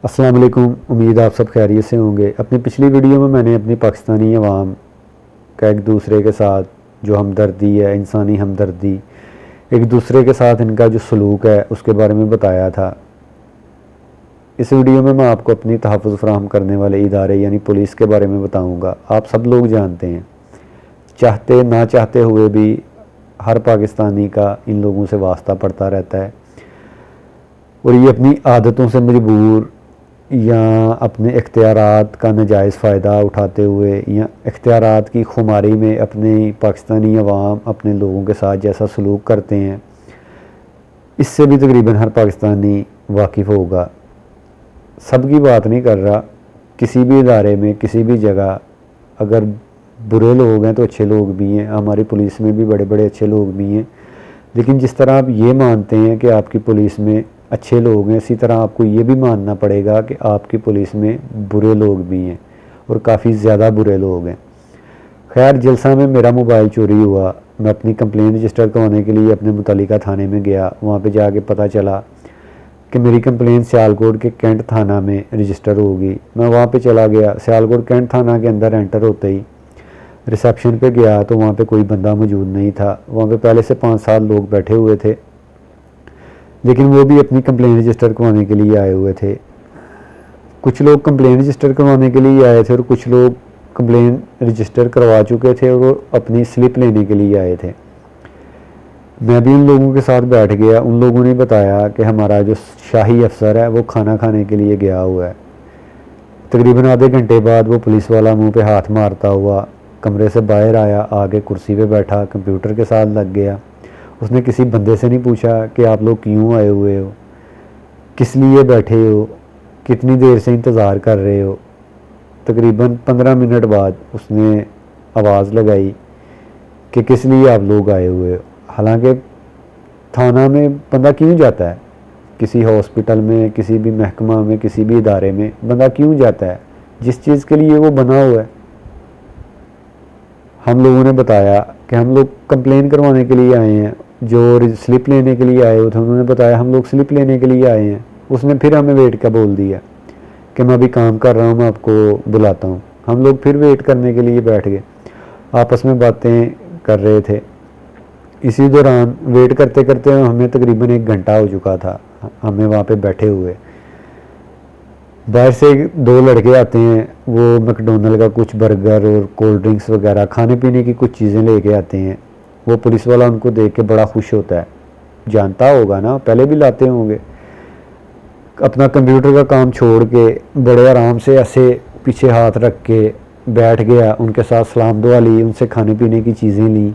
अस्सलाम वालेकुम। उम्मीद आप सब खैरियत से होंगे। अपनी पिछली वीडियो में मैंने अपनी पाकिस्तानी अवाम का एक दूसरे के साथ जो हमदर्दी है, इंसानी हमदर्दी, एक दूसरे के साथ इनका जो सलूक है उसके बारे में बताया था। इस वीडियो में मैं आपको अपनी तहफ़्फ़ुज़ फराहम करने वाले इदारे यानी पुलिस के बारे में बताऊँगा। आप सब लोग जानते हैं, चाहते ना चाहते हुए भी हर पाकिस्तानी का इन लोगों से वास्ता पड़ता रहता है और ये अपनी आदतों से मजबूर या अपने इख्तियारात का नाजायज़ फ़ायदा उठाते हुए या इख्तियारात की खुमारी में अपने पाकिस्तानी अवाम अपने लोगों के साथ जैसा सलूक करते हैं, इससे भी तकरीबन हर पाकिस्तानी वाकिफ़ होगा। सब की बात नहीं कर रहा, किसी भी इदारे में किसी भी जगह अगर बुरे लोग हैं तो अच्छे लोग भी हैं। हमारी पुलिस में भी बड़े बड़े अच्छे लोग भी हैं, लेकिन जिस तरह आप ये मानते हैं कि आपकी पुलिस में अच्छे लोग हैं, इसी तरह आपको ये भी मानना पड़ेगा कि आपकी पुलिस में बुरे लोग भी हैं और काफ़ी ज़्यादा बुरे लोग हैं। खैर, जलसा में मेरा मोबाइल चोरी हुआ। मैं अपनी कंप्लेंट रजिस्टर करवाने के लिए अपने मुतल्लिका थाने में गया। वहाँ पे जाके पता चला कि मेरी कंप्लेंट सियालकोट के कैंट थाना में रजिस्टर होगी। मैं वहाँ पे चला गया। सियालकोट कैंट थाना के अंदर एंटर होते ही रिसेप्शन पे गया तो वहाँ पे कोई बंदा मौजूद नहीं था। वहाँ पे पहले से 5-7 लोग बैठे हुए थे, लेकिन वो भी अपनी कंप्लेंट रजिस्टर करवाने के लिए आए हुए थे। कुछ लोग कंप्लेंट रजिस्टर करवाने के लिए आए थे और कुछ लोग कंप्लेंट रजिस्टर करवा चुके थे और वो अपनी स्लिप लेने के लिए आए थे। मैं भी उन लोगों के साथ बैठ गया। उन लोगों ने बताया कि हमारा जो शाही अफसर है वो खाना खाने के लिए गया हुआ है। तकरीबन आधे घंटे बाद वो पुलिस वाला मुंह पे हाथ मारता हुआ कमरे से बाहर आया, आगे कुर्सी पे बैठा, कंप्यूटर के साथ लग गया। उसने किसी बंदे से नहीं पूछा कि आप लोग क्यों आए हुए हो, किस लिए बैठे हो, कितनी देर से इंतज़ार कर रहे हो। तकरीबन 15 मिनट बाद उसने आवाज़ लगाई कि किस लिए आप लोग आए हुए हो। हालांकि थाना में बंदा क्यों जाता है, किसी हॉस्पिटल में, किसी भी महकमा में, किसी भी इदारे में बंदा क्यों जाता है? जिस चीज़ के लिए वो बना हुआ है। हम लोगों ने बताया कि हम लोग कंप्लेन करवाने के लिए आए हैं। जो स्लिप लेने के लिए आए हुए थे उन्होंने बताया हम लोग स्लिप लेने के लिए आए हैं। उसने फिर हमें वेट का बोल दिया कि मैं अभी काम कर रहा हूँ, मैं आपको बुलाता हूँ। हम लोग फिर वेट करने के लिए बैठ गए, आपस में बातें कर रहे थे। इसी दौरान वेट करते करते हमें तकरीबन 1 घंटा हो चुका था हमें वहाँ पे बैठे हुए। बाहर से 2 लड़के आते हैं, वो मैकडोनल्ड का कुछ बर्गर और कोल्ड ड्रिंक्स वगैरह खाने पीने की कुछ चीज़ें लेके आते हैं। वो पुलिस वाला उनको देख के बड़ा खुश होता है, जानता होगा ना, पहले भी लाते होंगे। अपना कंप्यूटर का काम छोड़ के बड़े आराम से ऐसे पीछे हाथ रख के बैठ गया, उनके साथ सलाम दुआ ली, उनसे खाने पीने की चीज़ें ली।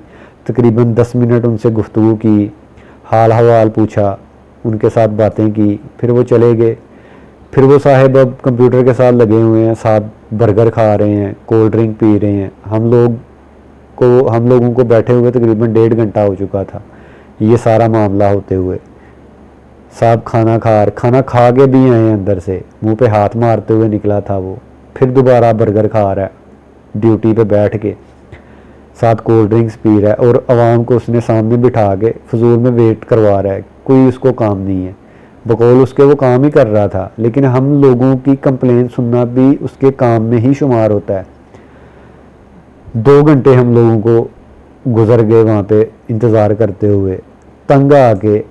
तकरीबन 10 मिनट उनसे गुफ्तगू की, हाल हवाल पूछा, उनके साथ बातें की, फिर वो चले गए। फिर वो साहब अब कंप्यूटर के साथ लगे हुए हैं, साथ बर्गर खा रहे हैं, कोल्ड ड्रिंक पी रहे हैं। हम लोगों को बैठे हुए तकरीबन 1.5 घंटा हो चुका था ये सारा मामला होते हुए। साहब खाना खा के भी आए अंदर से, मुंह पे हाथ मारते हुए निकला था वो। फिर दोबारा बर्गर खा रहा है ड्यूटी पे बैठ के, साथ कोल्ड ड्रिंक्स पी रहा है और आवाम को उसने सामने बिठा के फजूल में वेट करवा रहा है। कोई उसको काम नहीं है, बकौल उसके वो काम ही कर रहा था, लेकिन हम लोगों की कंप्लेन सुनना भी उसके काम में ही शुमार होता है। 2 घंटे हम लोगों को गुजर गए वहाँ पे इंतज़ार करते हुए। तंग आके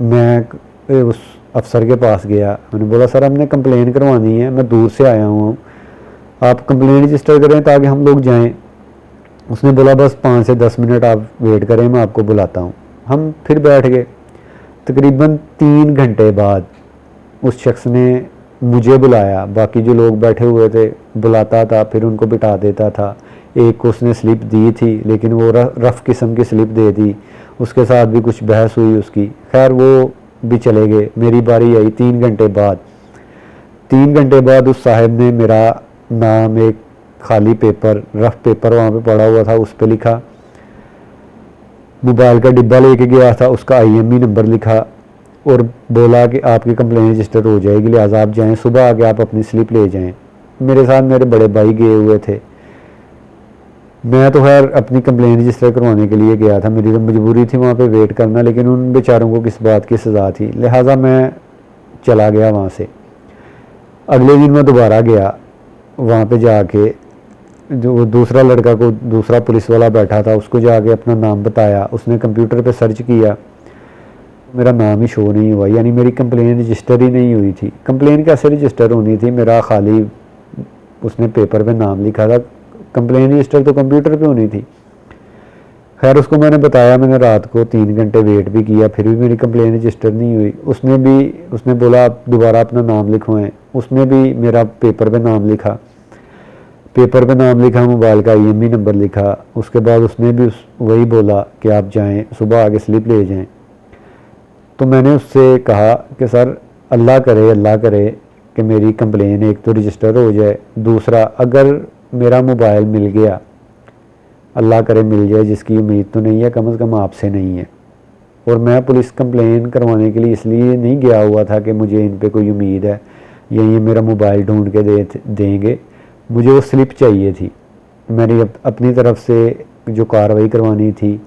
मैं उस अफसर के पास गया। मैंने बोला सर हमने कंप्लेन करवानी है, मैं दूर से आया हूँ, आप कंप्लेन रजिस्टर करें ताकि हम लोग जाएं। उसने बोला बस 5 से 10 मिनट आप वेट करें, मैं आपको बुलाता हूँ। हम फिर बैठ गए। तकरीबन 3 घंटे बाद उस शख्स ने मुझे बुलाया। बाकी जो लोग बैठे हुए थे बुलाता था, फिर उनको बिठा देता था। एक को उसने स्लिप दी थी, लेकिन वो रफ़ किस्म की स्लिप दे दी। उसके साथ भी कुछ बहस हुई उसकी। खैर वो भी चले गए। मेरी बारी आई 3 घंटे बाद। 3 घंटे बाद उस साहब ने मेरा नाम एक खाली पेपर, रफ़ पेपर वहाँ पे पड़ा हुआ था, उस पर लिखा। मोबाइल का डिब्बा लेके गया था, उसका IME नंबर लिखा और बोला कि आपकी कंप्लेन रजिस्टर हो जाएगी, लिहाजा आप जाएं, सुबह आके आप अपनी स्लिप ले जाएं। मेरे साथ मेरे बड़े भाई गए हुए थे। मैं तो खैर अपनी कंप्लेन रजिस्टर करवाने के लिए गया था, मेरी तो मजबूरी थी वहाँ पे वेट करना, लेकिन उन बेचारों को किस बात की सज़ा थी, लिहाजा मैं चला गया वहाँ से। अगले दिन मैं दोबारा गया, वहाँ पे जाके जो दूसरा लड़का को दूसरा पुलिस वाला बैठा था उसको जाके अपना नाम बताया, उसने कंप्यूटर पे सर्च किया, मेरा नाम ही शो नहीं हुआ, यानी मेरी कंप्लेन रजिस्टर ही नहीं हुई थी। कंप्लेन कैसे रजिस्टर होनी थी, मेरा खाली उसने पेपर पे नाम लिखा था, कंप्लेन रजिस्टर तो कंप्यूटर पे होनी थी। खैर उसको मैंने बताया, मैंने रात को 3 घंटे वेट भी किया, फिर भी मेरी कंप्लेन रजिस्टर नहीं हुई। उसने बोला आप दोबारा अपना नाम लिखवाएं, उसने भी मेरा पेपर पे नाम लिखा, मोबाइल का IMEI नंबर लिखा। उसके बाद उसने भी वही बोला कि आप जाएं, सुबह आके स्लिप ले जाएं। तो मैंने उससे कहा कि सर अल्लाह करे कि मेरी कंप्लेन एक तो रजिस्टर हो जाए, दूसरा अगर मेरा मोबाइल मिल गया, अल्लाह करे मिल जाए, जिसकी उम्मीद तो नहीं है, कम से कम आपसे नहीं है। और मैं पुलिस कंप्लेन करवाने के लिए इसलिए नहीं गया हुआ था कि मुझे इन पे कोई उम्मीद है या ये मेरा मोबाइल ढूंढ के देंगे, मुझे वो स्लिप चाहिए थी। मैंने अपनी तरफ से जो कार्रवाई करवानी थी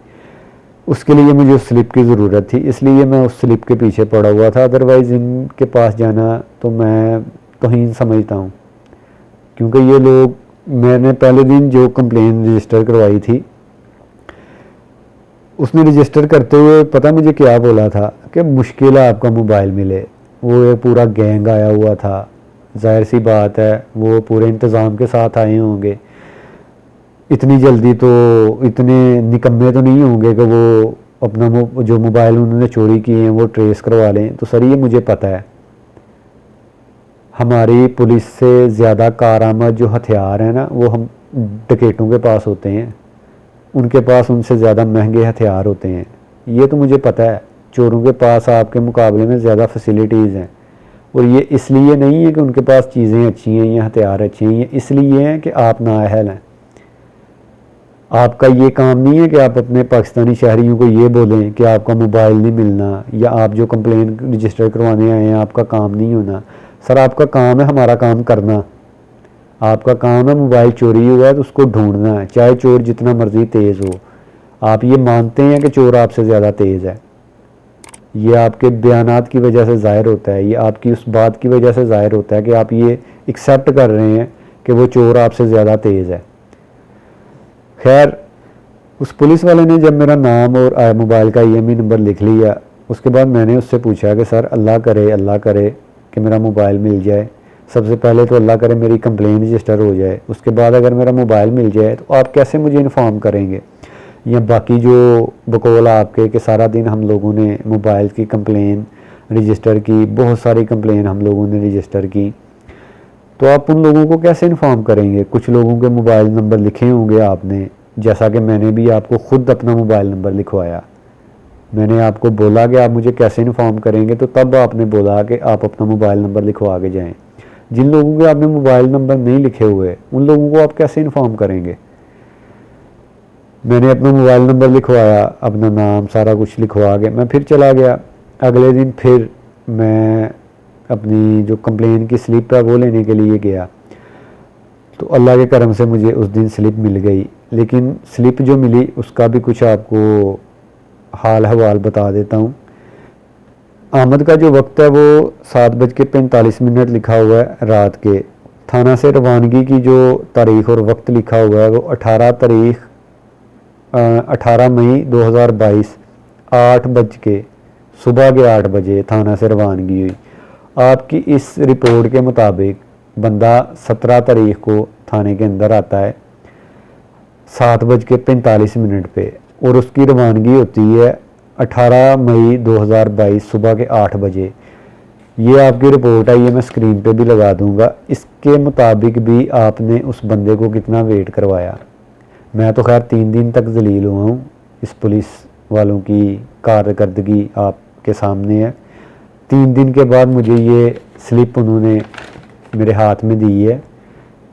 उसके लिए मुझे उस स्लिप की ज़रूरत थी, इसलिए मैं उस स्लिप के पीछे पड़ा हुआ था। अदरवाइज़ इनके पास जाना तो मैं तौहीन समझता हूँ, क्योंकि ये लोग, मैंने पहले दिन जो कंप्लेन रजिस्टर करवाई थी उसने रजिस्टर करते हुए पता मुझे क्या बोला था कि मुश्किल है आपका मोबाइल मिले। वो एक पूरा गैंग आया हुआ था, जाहिर सी बात है वो पूरे इंतज़ाम के साथ आए होंगे, इतनी जल्दी तो इतने निकम्मे तो नहीं होंगे कि वो अपना जो मोबाइल उन्होंने चोरी किए हैं वो ट्रेस करवा लें। तो सर ये मुझे पता है, हमारी पुलिस से ज़्यादा कारआमद जो हथियार हैं ना वो हम डकैतों के पास होते हैं, उनके पास उनसे ज़्यादा महंगे हथियार होते हैं। ये तो मुझे पता है, चोरों के पास आपके मुकाबले में ज़्यादा फैसिलिटीज़ हैं। और ये इसलिए नहीं है कि उनके पास चीज़ें अच्छी हैं या हथियार अच्छे हैं, ये इसलिए हैं कि आप नाअहल हैं। आपका ये काम नहीं है कि आप अपने पाकिस्तानी शहरियों को ये बोलें कि आपका मोबाइल नहीं मिलना, या आप जो कंप्लेन रजिस्टर करवाने आए हैं आपका काम नहीं होना। सर आपका काम है हमारा काम करना, आपका काम है मोबाइल चोरी हुआ है तो उसको ढूंढना है, चाहे चोर जितना मर्जी तेज़ हो। आप ये मानते हैं कि चोर आपसे ज़्यादा तेज़ है, ये आपके बयानात की वजह से ज़ाहिर होता है, ये आपकी उस बात की वजह से ज़ाहिर होता है कि आप ये एक्सेप्ट कर रहे हैं कि वो चोर आपसे ज़्यादा तेज़ है। खैर उस पुलिस वाले ने जब मेरा नाम और मोबाइल का IMEI नंबर लिख लिया, उसके बाद मैंने उससे पूछा कि सर अल्लाह करे कि मेरा मोबाइल मिल जाए। सबसे पहले तो अल्लाह करे मेरी कंप्लेन रजिस्टर हो जाए, उसके बाद अगर मेरा मोबाइल मिल जाए तो आप कैसे मुझे इन्फॉर्म करेंगे, या बाकी जो बकौल आपके कि सारा दिन हम लोगों ने मोबाइल की कंप्लेन रजिस्टर की, बहुत सारी कंप्लेन हम लोगों ने रजिस्टर की, तो आप उन लोगों को कैसे इन्फॉर्म करेंगे। कुछ लोगों के मोबाइल नंबर लिखे होंगे आपने, जैसा कि मैंने भी आपको ख़ुद अपना मोबाइल नंबर लिखवाया। मैंने आपको बोला कि आप मुझे कैसे इन्फॉर्म करेंगे, तो तब आपने बोला कि आप अपना मोबाइल नंबर लिखवा के जाएं। जिन लोगों के आपने मोबाइल नंबर नहीं लिखे हुए उन लोगों को आप कैसे इन्फॉर्म करेंगे। मैंने अपना मोबाइल नंबर लिखवाया, अपना नाम सारा कुछ लिखवा के मैं फिर चला गया। अगले दिन फिर मैं अपनी जो कंप्लेन की स्लिप है वो लेने के लिए गया, तो अल्लाह के करम से मुझे उस दिन स्लिप मिल गई। लेकिन स्लिप जो मिली उसका भी कुछ आपको हाल हवाल बता देता हूँ। आमद का जो वक्त है वो 7:45 लिखा हुआ है रात के। थाना से रवानगी की जो तारीख़ और वक्त लिखा हुआ है वो 18 मई 2022 सुबह के 8 बजे थाना से रवानगी हुई। आपकी इस रिपोर्ट के मुताबिक बंदा 17 तारीख को थाने के अंदर आता है 7:45 पे, और उसकी रवानगी होती है 18 मई 2022 सुबह के 8 बजे। ये आपकी रिपोर्ट है, ये मैं स्क्रीन पे भी लगा दूंगा। इसके मुताबिक भी आपने उस बंदे को कितना वेट करवाया। मैं तो खैर 3 दिन तक जलील हुआ हूँ, इस पुलिस वालों की कारकर्दगी आपके सामने है। 3 दिन के बाद मुझे ये स्लिप उन्होंने मेरे हाथ में दी है,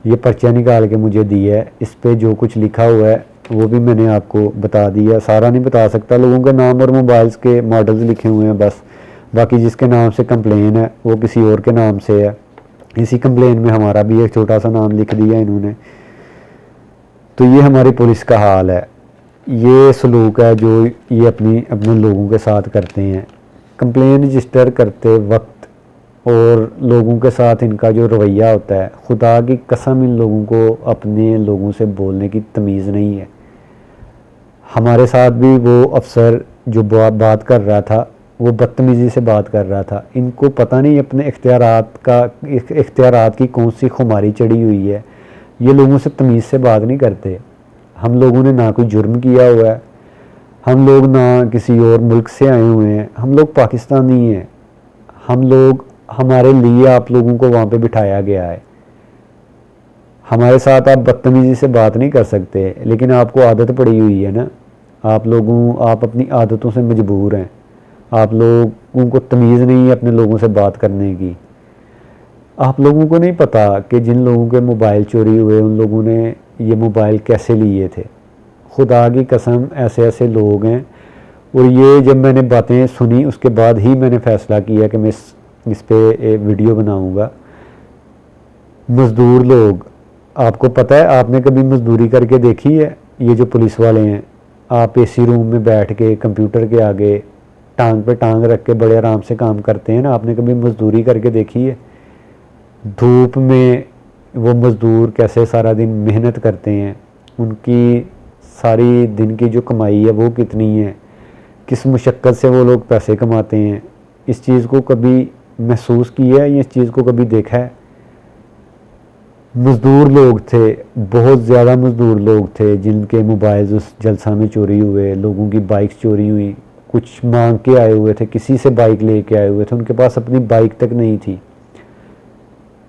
ये पर्चा निकाल के मुझे दी है। इस पे जो कुछ लिखा हुआ है वो भी मैंने आपको बता दिया, सारा नहीं बता सकता। लोगों के नाम और मोबाइल्स के मॉडल्स लिखे हुए हैं बस, बाकी जिसके नाम से कंप्लेन है वो किसी और के नाम से है। इसी कंप्लेन में हमारा भी एक छोटा सा नाम लिख दिया इन्होंने। तो ये हमारी पुलिस का हाल है, ये सलूक है जो ये अपने लोगों के साथ करते हैं। कंप्लेन रजिस्टर करते वक्त और लोगों के साथ इनका जो रवैया होता है, खुदा की कसम इन लोगों को अपने लोगों से बोलने की तमीज़ नहीं है। हमारे साथ भी वो अफसर जो बात कर रहा था वो बदतमीज़ी से बात कर रहा था। इनको पता नहीं अपने इख्तियारात की कौन सी खुमारी चढ़ी हुई है। ये लोगों से तमीज़ से बात नहीं करते। हम लोगों ने ना कोई जुर्म किया हुआ है, हम लोग ना किसी और मुल्क से आए हुए हैं, हम लोग पाकिस्तानी हैं। हम लोग, हमारे लिए आप लोगों को वहाँ पे बिठाया गया है। हमारे साथ आप बदतमीज़ी से बात नहीं कर सकते, लेकिन आपको आदत पड़ी हुई है ना। आप अपनी आदतों से मजबूर हैं। आप लोगों को तमीज़ नहीं है अपने लोगों से बात करने की। आप लोगों को नहीं पता कि जिन लोगों के मोबाइल चोरी हुए उन लोगों ने ये मोबाइल कैसे लिए थे। खुदा की कसम ऐसे ऐसे लोग हैं। और ये जब मैंने बातें सुनी उसके बाद ही मैंने फ़ैसला किया कि मैं इस पे एक वीडियो बनाऊंगा। मज़दूर लोग, आपको पता है, आपने कभी मज़दूरी करके देखी है? ये जो पुलिस वाले हैं, आप एसी रूम में बैठ के कंप्यूटर के आगे टांग पे टांग रख के बड़े आराम से काम करते हैं ना। आपने कभी मज़दूरी करके देखी है? धूप में वो मज़दूर कैसे सारा दिन मेहनत करते हैं, उनकी सारी दिन की जो कमाई है वो कितनी है, किस मुशक्क़त से वो लोग पैसे कमाते हैं। इस चीज़ को कभी महसूस किया है या इस चीज़ को कभी देखा है? मज़दूर लोग थे, बहुत ज़्यादा मज़दूर लोग थे जिनके मोबाइल उस जलसा में चोरी हुए, लोगों की बाइक्स चोरी हुई। कुछ मांग के आए हुए थे, किसी से बाइक लेके आए हुए थे, उनके पास अपनी बाइक तक नहीं थी।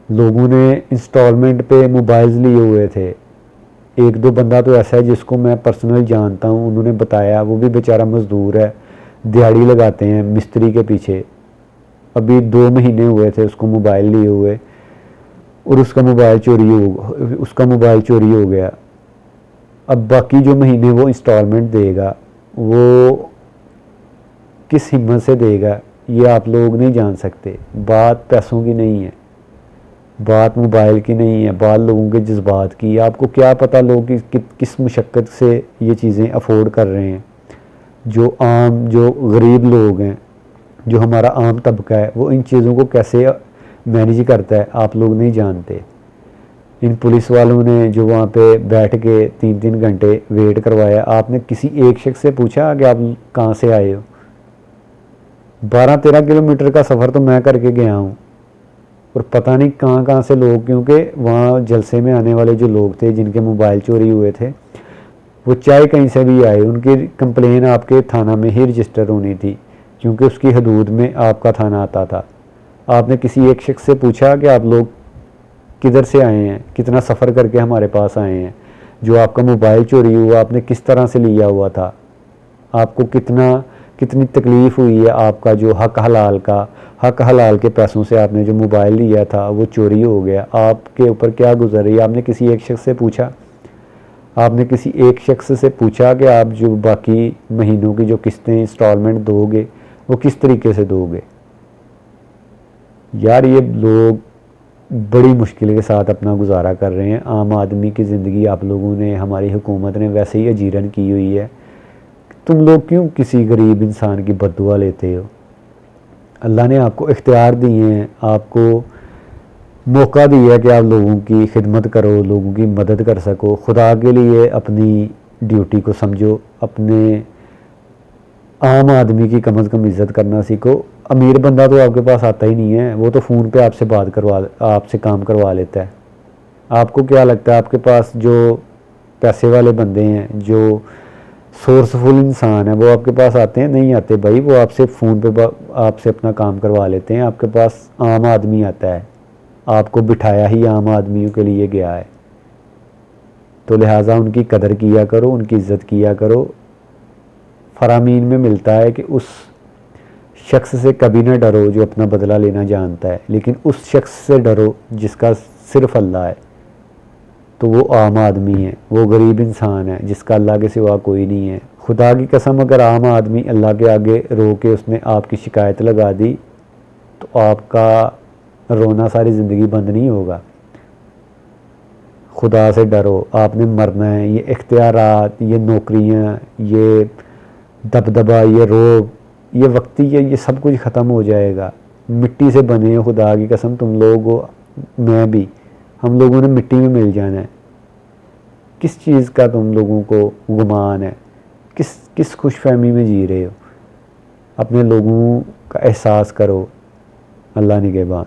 लोगों ने इंस्टॉलमेंट पे मोबाइल्स लिए हुए थे। एक दो बंदा तो ऐसा है जिसको मैं पर्सनल जानता हूँ, उन्होंने बताया, वो भी बेचारा मज़दूर है, दिहाड़ी लगाते हैं मिस्त्री के पीछे। अभी 2 महीने हुए थे उसको मोबाइल लिए हुए और उसका मोबाइल चोरी हो गया। अब बाकी जो महीने वो इंस्टॉलमेंट देगा वो किस हिम्मत से देगा, ये आप लोग नहीं जान सकते। बात पैसों की नहीं है, बात मोबाइल की नहीं है, बात लोगों के जज्बात की। आपको क्या पता लोग किस मुशक्क़त से ये चीज़ें अफोर्ड कर रहे हैं। जो गरीब लोग हैं, जो हमारा आम तबका है, वो इन चीज़ों को कैसे मैनेज करता है आप लोग नहीं जानते। इन पुलिस वालों ने जो वहाँ पे बैठ के 3-3 घंटे वेट करवाया, आपने किसी एक शख्स से पूछा कि आप कहाँ से आए हो? 12-13 किलोमीटर का सफ़र तो मैं करके गया हूँ और पता नहीं कहाँ कहाँ से लोग, क्योंकि वहाँ जलसे में आने वाले जो लोग थे जिनके मोबाइल चोरी हुए थे, वो चाहे कहीं से भी आए, उनकी कंप्लेन आपके थाना में ही रजिस्टर होनी थी, क्योंकि उसकी हदूद में आपका थाना आता था। आपने किसी एक शख्स से पूछा कि आप लोग किधर से आए हैं, कितना सफ़र करके हमारे पास आए हैं? जो आपका मोबाइल चोरी हुआ आपने किस तरह से लिया हुआ था? आपको कितनी तकलीफ़ हुई है? आपका जो हक हलाल के पैसों से आपने जो मोबाइल लिया था वो चोरी हो गया, आपके ऊपर क्या गुजर रही है? आपने किसी एक शख्स से पूछा? आपने किसी एक शख्स से पूछा कि आप जो बाकी महीनों की जो किस्तें इंस्टॉलमेंट दोगे वो किस तरीके से दोगे? यार, ये लोग बड़ी मुश्किल के साथ अपना गुजारा कर रहे हैं। आम आदमी की ज़िंदगी आप लोगों ने, हमारी हुकूमत ने वैसे ही अजीरन की हुई है। तुम लोग क्यों किसी गरीब इंसान की बद्दुआ लेते हो? अल्लाह ने आपको इख्तियार दिए हैं, आपको मौका दिया है कि आप लोगों की खिदमत करो, लोगों की मदद कर सको। खुदा के लिए अपनी ड्यूटी को समझो, अपने आम आदमी की कम अज़ कम इज़्ज़त करना सीखो। अमीर बंदा तो आपके पास आता ही नहीं है, वो तो फ़ोन पे आपसे काम करवा लेता है। आपको क्या लगता है आपके पास जो पैसे वाले बंदे हैं, जो सोर्सफुल इंसान है, वो आपके पास आते हैं? नहीं आते भाई। वो आपसे फ़ोन पे आपसे अपना काम करवा लेते हैं। आपके पास आम आदमी आता है, आपको बिठाया ही आम आदमियों के लिए गया है। तो लिहाजा उनकी कदर किया करो, उनकी इज़्ज़त किया करो। फरामीन में मिलता है कि उस शख्स से कभी ना डरो जो अपना बदला लेना जानता है, लेकिन उस शख्स से डरो जिसका सिर्फ अल्लाह है। तो वो आम आदमी है, वो गरीब इंसान है जिसका अल्लाह के सिवा कोई नहीं है। खुदा की कसम, अगर आम आदमी अल्लाह के आगे रो के उसने आपकी शिकायत लगा दी तो आपका रोना सारी ज़िंदगी बंद नहीं होगा। खुदा से डरो, आपने मरना है। ये इख्तियारात, ये नौकरियाँ, ये दबदबा, ये रोब, ये वक्ती है, ये सब कुछ ख़त्म हो जाएगा। मिट्टी से बने हो, खुदा की कसम तुम लोग हो, मैं भी, हम लोगों ने मिट्टी में मिल जाना है। किस चीज़ का तुम लोगों को गुमान है? किस किस खुशफहमी में जी रहे हो? अपने लोगों का एहसास करो। अल्लाह निगहबान।